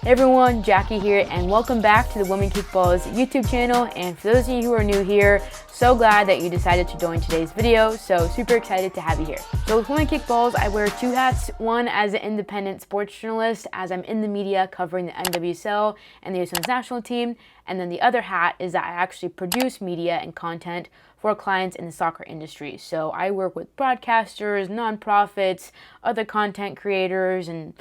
Hey everyone, Jackie here, and welcome back to the Women Kickballs YouTube channel. And for those of you who are new here, so glad that you decided to join today's video. So super excited to have you here. So with Women Kickballs, I wear two hats. One as an independent sports journalist, as I'm in the media covering the NWSL and the US Women's national team. And then the other hat is that I actually produce media and content for clients in the soccer industry. So I work with broadcasters, nonprofits, other content creators, and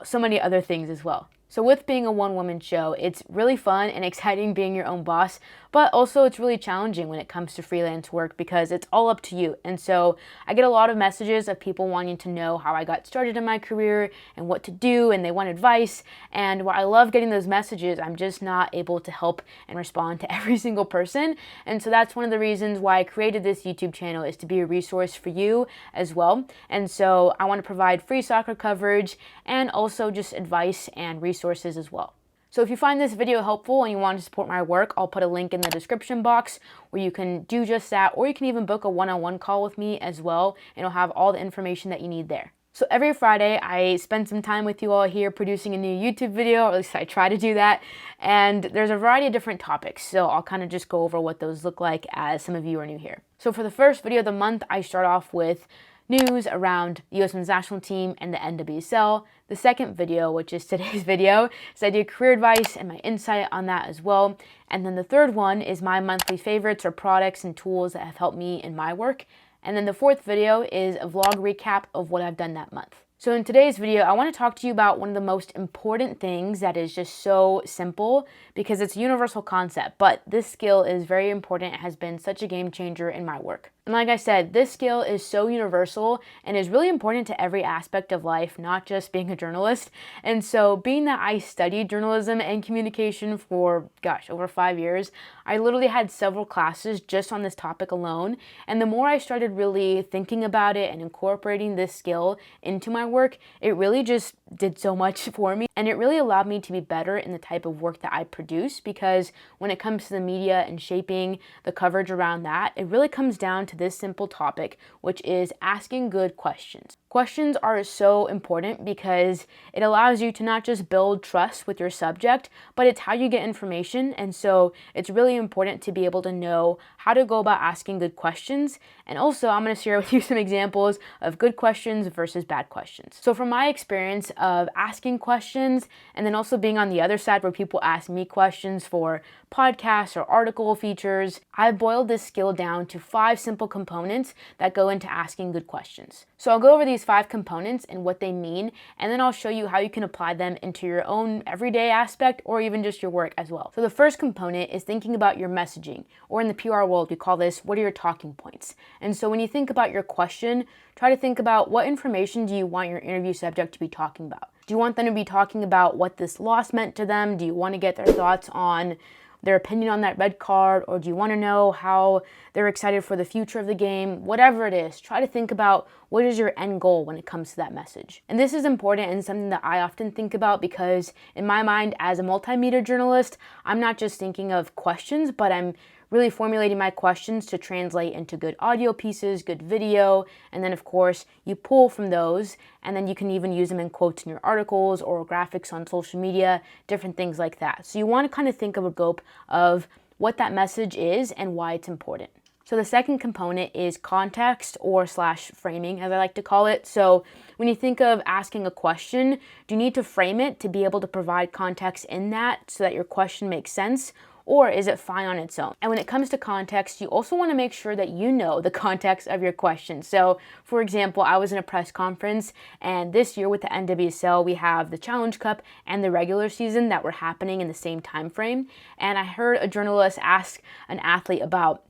so many other things as well. So with being a one-woman show, it's really fun and exciting being your own boss, but also it's really challenging when it comes to freelance work because it's all up to you. And so I get a lot of messages of people wanting to know how I got started in my career and what to do, and they want advice. And while I love getting those messages, I'm just not able to help and respond to every single person. And so that's one of the reasons why I created this YouTube channel, is to be a resource for you as well. And so I want to provide free soccer coverage and also just advice and resources as well. So if you find this video helpful and you want to support my work, I'll put a link in the description box where you can do just that, or you can even book a one-on-one call with me as well, and I'll have all the information that you need there. So every Friday, I spend some time with you all here producing a new YouTube video, or at least I try to do that, and there's a variety of different topics, so I'll kind of just go over what those look like as some of you are new here. So for the first video of the month, I start off with news around the US Women's national team and the NWSL. The second video, which is today's video, is I do career advice and my insight on that as well. And then the third one is my monthly favorites or products and tools that have helped me in my work. And then the fourth video is a vlog recap of what I've done that month. So in today's video, I want to talk to you about one of the most important things that is just so simple, because it's a universal concept, but this skill is very important. It has been such a game changer in my work. And like I said, this skill is so universal and is really important to every aspect of life, not just being a journalist. And so being that I studied journalism and communication for, over 5 years, I literally had several classes just on this topic alone. And the more I started really thinking about it and incorporating this skill into my work, it really just did so much for me. And it really allowed me to be better in the type of work that I produce, because when it comes to the media and shaping the coverage around that, it really comes down to this simple topic, which is asking good questions. Questions are so important because it allows you to not just build trust with your subject, but it's how you get information. And so it's really important to be able to know how to go about asking good questions. And also, I'm going to share with you some examples of good questions versus bad questions. So from my experience of asking questions, and then also being on the other side where people ask me questions for podcasts or article features, I've boiled this skill down to 5 simple components that go into asking good questions. So I'll go over these 5 components and what they mean, and then I'll show you how you can apply them into your own everyday aspect or even just your work as well. So the first component is thinking about your messaging, or in the PR world, we call this, what are your talking points? And so when you think about your question, try to think about what information do you want your interview subject to be talking about? Do you want them to be talking about what this loss meant to them? Do you want to get their thoughts on their opinion on that red card, or do you want to know how they're excited for the future of the game? Whatever it is, try to think about what is your end goal when it comes to that message. And this is important and something that I often think about, because in my mind as a multimedia journalist, I'm not just thinking of questions, but I'm really formulating my questions to translate into good audio pieces, good video, and then of course you pull from those, and then you can even use them in quotes in your articles or graphics on social media, different things like that. So you want to kind of think of a scope of what that message is and why it's important. So the second component is context, or slash framing, as I like to call it. So when you think of asking a question, do you need to frame it to be able to provide context in that so that your question makes sense? Or is it fine on its own? And when it comes to context, you also want to make sure that you know the context of your question. So for example, I was in a press conference, and this year with the NWSL, we have the Challenge Cup and the regular season that were happening in the same time frame. And I heard a journalist ask an athlete about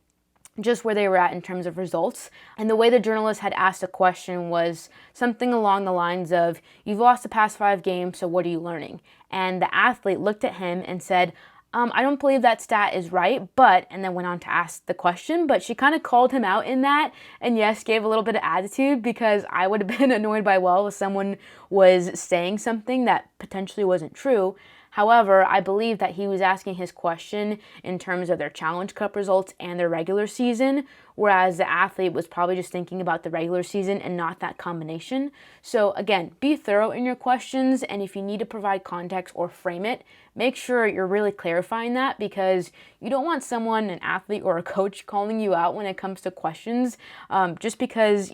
just where they were at in terms of results. And the way the journalist had asked a question was something along the lines of, you've lost the past 5 games, so what are you learning? And the athlete looked at him and said, I don't believe that stat is right, but, and then went on to ask the question, but she kind of called him out in that, and yes, gave a little bit of attitude, because I would have been annoyed by, well, if someone was saying something that potentially wasn't true. However, I believe that he was asking his question in terms of their Challenge Cup results and their regular season, whereas the athlete was probably just thinking about the regular season and not that combination. So again, be thorough in your questions, and if you need to provide context or frame it, make sure you're really clarifying that, because you don't want someone, an athlete or a coach, calling you out when it comes to questions, just because,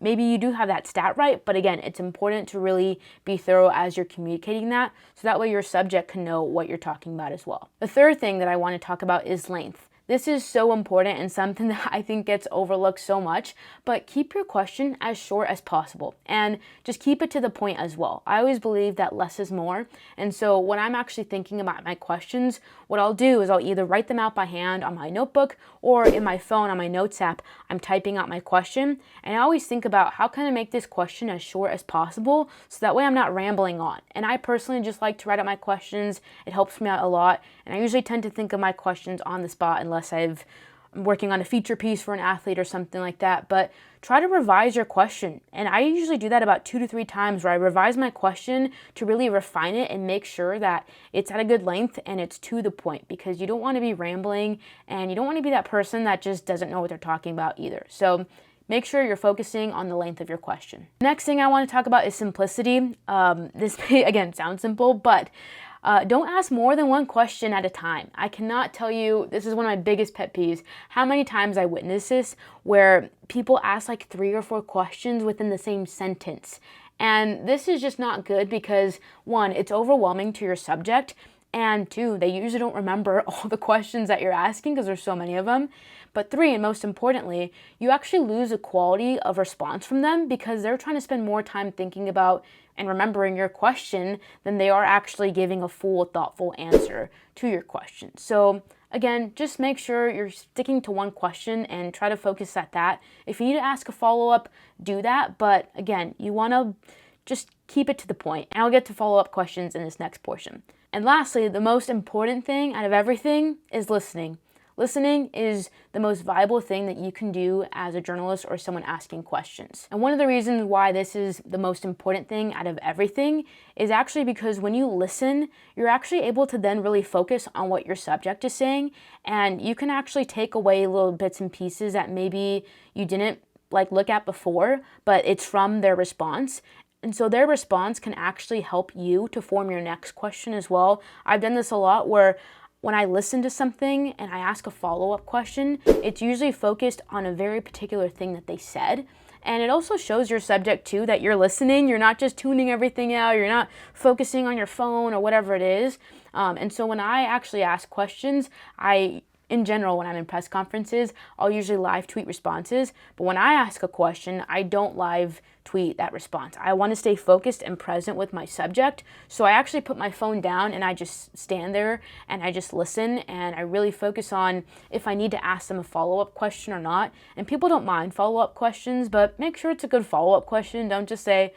maybe you do have that stat right, but again, it's important to really be thorough as you're communicating that, so that way your subject can know what you're talking about as well. The third thing that I want to talk about is length. This is so important and something that I think gets overlooked so much, but keep your question as short as possible and just keep it to the point as well. I always believe that less is more, and so when I'm actually thinking about my questions, what I'll do is I'll either write them out by hand on my notebook or in my phone on my notes app. I'm typing out my question, and I always think about how can I make this question as short as possible so that way I'm not rambling on. And I personally just like to write out my questions. It helps me out a lot, and I usually tend to think of my questions on the spot unless I'm working on a feature piece for an athlete or something like that. But try to revise your question. And I usually do that about 2 to 3 times, where I revise my question to really refine it and make sure that it's at a good length and it's to the point, because you don't want to be rambling and you don't want to be that person that just doesn't know what they're talking about either. So make sure you're focusing on the length of your question. Next thing I want to talk about is simplicity. This may, again, sound simple, but don't ask more than one question at a time. I cannot tell you, this is one of my biggest pet peeves, how many times I witness this where people ask like 3 or 4 questions within the same sentence. And this is just not good because, 1, it's overwhelming to your subject, and 2, they usually don't remember all the questions that you're asking because there's so many of them. But 3, and most importantly, you actually lose the quality of response from them because they're trying to spend more time thinking about and remembering your question than they are actually giving a full, thoughtful answer to your question. So again, just make sure you're sticking to one question and try to focus at that. If you need to ask a follow-up, do that. But again, you want to just keep it to the point. And I'll get to follow-up questions in this next portion. And lastly, the most important thing out of everything is listening. Listening is the most valuable thing that you can do as a journalist or someone asking questions. And one of the reasons why this is the most important thing out of everything is actually because when you listen, you're actually able to then really focus on what your subject is saying, and you can actually take away little bits and pieces that maybe you didn't look at before, but it's from their response. And so their response can actually help you to form your next question as well. I've done this a lot where when I listen to something and I ask a follow-up question, it's usually focused on a very particular thing that they said. And it also shows your subject too that you're listening. You're not just tuning everything out. You're not focusing on your phone or whatever it is. And so when I actually ask questions, in general, when I'm in press conferences, I'll usually live tweet responses. But when I ask a question, I don't live tweet that response. I want to stay focused and present with my subject. So I actually put my phone down and I just stand there and I just listen, and I really focus on if I need to ask them a follow-up question or not. And people don't mind follow-up questions, but make sure it's a good follow-up question. Don't just say,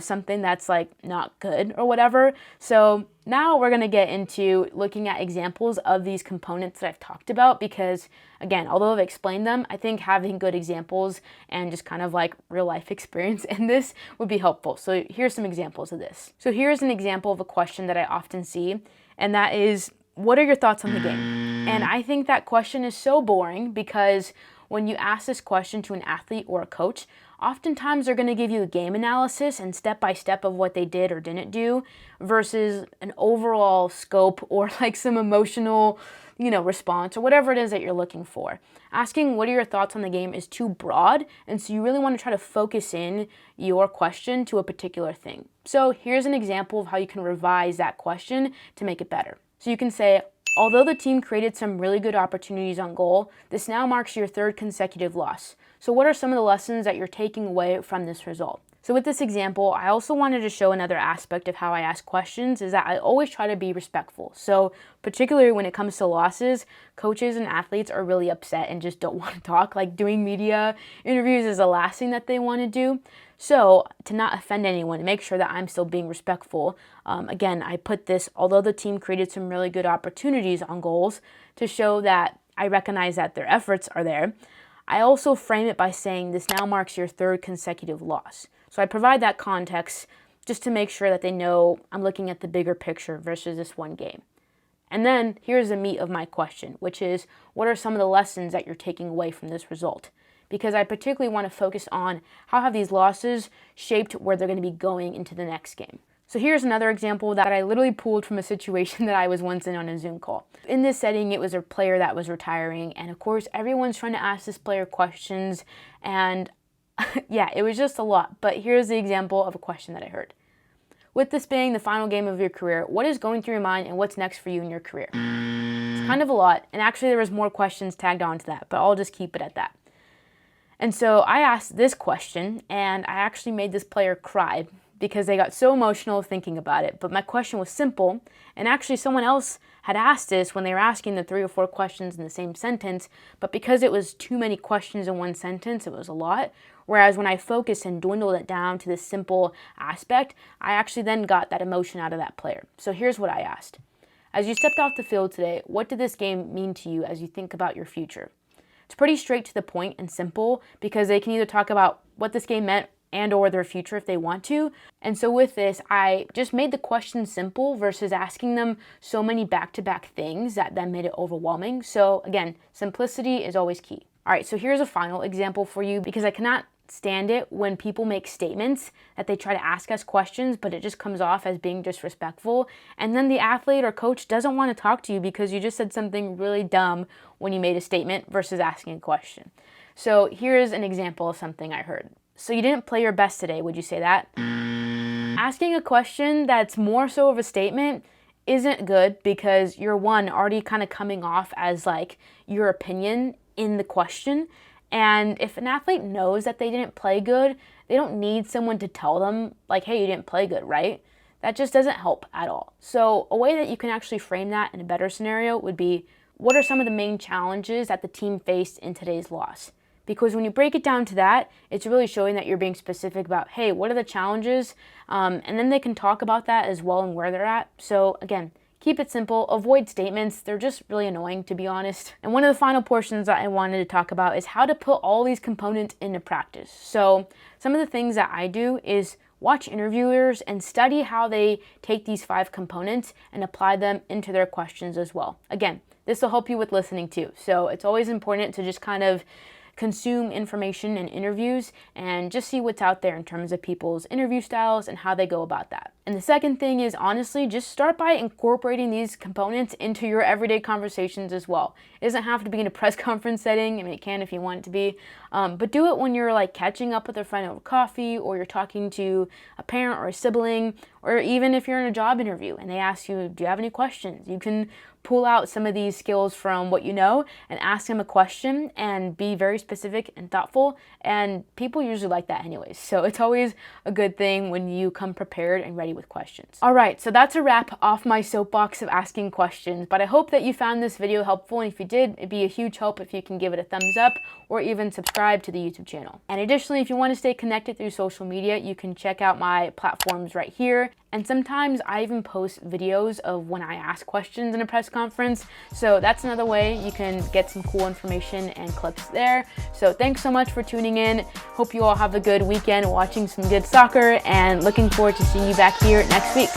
something that's not good or whatever. So now we're going to get into looking at examples of these components that I've talked about, because again, although I've explained them, I think having good examples and just kind of real life experience in this would be helpful. So here's some examples of this. So here's an example of a question that I often see, and that is, what are your thoughts on the game? And I think that question is so boring because when you ask this question to an athlete or a coach, oftentimes they're going to give you a game analysis and step-by-step of what they did or didn't do versus an overall scope or some emotional, response or whatever it is that you're looking for. Asking what are your thoughts on the game is too broad, and so you really want to try to focus in your question to a particular thing. So here's an example of how you can revise that question to make it better. So you can say, although the team created some really good opportunities on goal, this now marks your 3rd consecutive loss. So what are some of the lessons that you're taking away from this result? So with this example, I also wanted to show another aspect of how I ask questions is that I always try to be respectful. So particularly when it comes to losses, coaches and athletes are really upset and just don't want to talk. Doing media interviews is the last thing that they want to do. So to not offend anyone and make sure that I'm still being respectful, again, I put this, although the team created some really good opportunities on goals, to show that I recognize that their efforts are there. I also frame it by saying this now marks your 3rd consecutive loss. So I provide that context just to make sure that they know I'm looking at the bigger picture versus this one game. And then here's the meat of my question, which is, what are some of the lessons that you're taking away from this result? Because I particularly want to focus on how have these losses shaped where they're going to be going into the next game. So here's another example that I literally pulled from a situation that I was once in on a Zoom call. In this setting, it was a player that was retiring, and of course, everyone's trying to ask this player questions, and yeah, it was just a lot. But here's the example of a question that I heard. With this being the final game of your career, what is going through your mind and what's next for you in your career? It's kind of a lot, and actually there was more questions tagged on to that, but I'll just keep it at that. And so I asked this question, and I actually made this player cry because they got so emotional thinking about it. But my question was simple, and actually someone else had asked this when they were asking the 3 or 4 questions in the same sentence, but because it was too many questions in one sentence, it was a lot. Whereas when I focused and dwindled it down to this simple aspect, I actually then got that emotion out of that player. So here's what I asked. As you stepped off the field today, what did this game mean to you as you think about your future? It's pretty straight to the point and simple because they can either talk about what this game meant and or their future if they want to. And so with this, I just made the question simple versus asking them so many back-to-back things that then made it overwhelming. So again, simplicity is always key. All right, so here's a final example for you because I cannot stand it when people make statements that they try to ask us questions, but it just comes off as being disrespectful. And then the athlete or coach doesn't want to talk to you because you just said something really dumb when you made a statement versus asking a question. So here's an example of something I heard. So you didn't play your best today, would you say that? Asking a question that's more so of a statement isn't good because you're already kind of coming off as like your opinion in the question. And if an athlete knows that they didn't play good, they don't need someone to tell them like, hey, you didn't play good, right? That just doesn't help at all. So a way that you can actually frame that in a better scenario would be, what are some of the main challenges that the team faced in today's loss? Because when you break it down to that, it's really showing that you're being specific about, hey, what are the challenges? And then they can talk about that as well and where they're at. So again, keep it simple, avoid statements. They're just really annoying, to be honest. And one of the final portions that I wanted to talk about is how to put all these components into practice. So some of the things that I do is watch interviewers and study how they take these 5 components and apply them into their questions as well. Again, this will help you with listening too. So it's always important to just kind of consume information in interviews and just see what's out there in terms of people's interview styles and how they go about that. And the second thing is honestly just start by incorporating these components into your everyday conversations as well. It doesn't have to be in a press conference setting. I mean, it can if you want it to be, but do it when you're like catching up with a friend over coffee, or you're talking to a parent or a sibling, or even if you're in a job interview and they ask you, do you have any questions? You can pull out some of these skills from what you know and ask them a question and be very specific and thoughtful, and people usually like that anyways. So it's always a good thing when you come prepared and ready with questions. All right, so that's a wrap off my soapbox of asking questions, but I hope that you found this video helpful, and if you did, it'd be a huge help if you can give it a thumbs up or even subscribe to the YouTube channel. And additionally, if you want to stay connected through social media, you can check out my platforms right here. And sometimes I even post videos of when I ask questions in a press conference. So that's another way you can get some cool information and clips there. So thanks so much for tuning in. Hope you all have a good weekend watching some good soccer, and looking forward to seeing you back here next week.